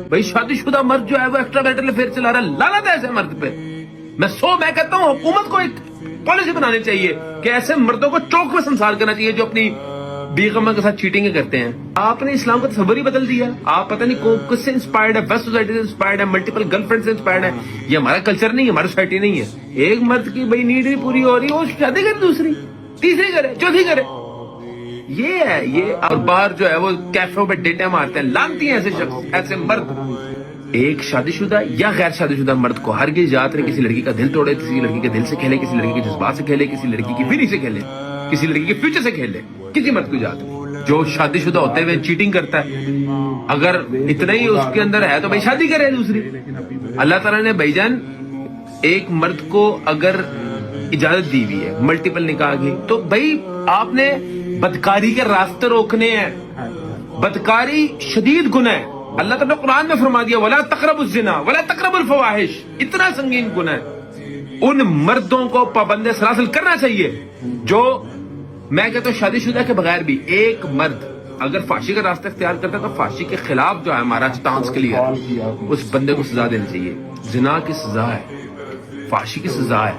بھائی شادی شدہ مرد جو ہے وہ ایکسٹرا میرٹل افیئر چلا رہا ہے، لعنت ہے ایسے مرد پہ۔ میں کہتا ہوں حکومت کو ایک پالیسی بنانی چاہیے کہ ایسے مردوں کو چوک میں سنسار کرنا چاہیے جو اپنی بیگموں کے ساتھ چیٹنگ کرتے ہیں۔ آپ نے اسلام کا تصور ہی بدل دیا۔ آپ پتہ نہیں کس سے انسپائرڈ ہے، ویسٹ سوسائٹی سے انسپائرڈ ہے، ملٹیپل گرل فرینڈ سے انسپائرڈ ہے۔ یہ ہمارا کلچر نہیں ہے، ہماری سوسائٹی نہیں ہے۔ ایک مرد کی بھائی نیڈ نہیں پوری ہو رہی، وہ شادی کرے، دوسری تیسری کرے، چوتھی کرے۔ یہ ہے یہ، اور باہر جو ہے وہ کیفوں پہ ڈیٹا مارتے ہیں، لانتی ہیں ایسے شخص، ایسے مرد۔ ایک شادی شدہ یا غیر شادی شدہ مرد کو ہرگز یاد رہے کسی لڑکی کا دل توڑے، کسی لڑکی کے دل سے کھیلے، کسی لڑکی کے جذبات سے کھیلے، کسی لڑکی کی فیلنگ سے کھیلے، کسی لڑکی کے فیوچر سے کھیلے، کسی مرد کو یاد رہے جو شادی شدہ ہوتے ہوئے چیٹنگ کرتا ہے، اگر اتنا ہی اس کے اندر ہے تو بھائی شادی کرے دوسری۔ اللہ تعالیٰ نے بھائی جان ایک مرد کو اگر اجازت دی ہوئی ہے ملٹیپل نکاح کی، تو بھائی آپ نے بدکاری کے راستے روکنے ہیں۔ بدکاری شدید گناہ ہے، اللہ تعالیٰ نے قرآن میں فرما دیا وَلَا تَقْرَبُوا الزِّنَا وَلَا تَقْرَبُوا الْفَوَاحِشَ، اتنا سنگین گناہ ہے۔ ان مردوں کو پابند سلاسل کرنا چاہیے جو، میں کہتا ہوں شادی شدہ کے بغیر بھی ایک مرد اگر فحاشی کا راستہ اختیار کرتا ہے تو فحاشی کے خلاف جو ہے ہمارا سٹانس کلیئر ہے، اس بندے کو سزا دینی چاہیے۔ زنا کی سزا ہے، فحاشی کی سزا ہے۔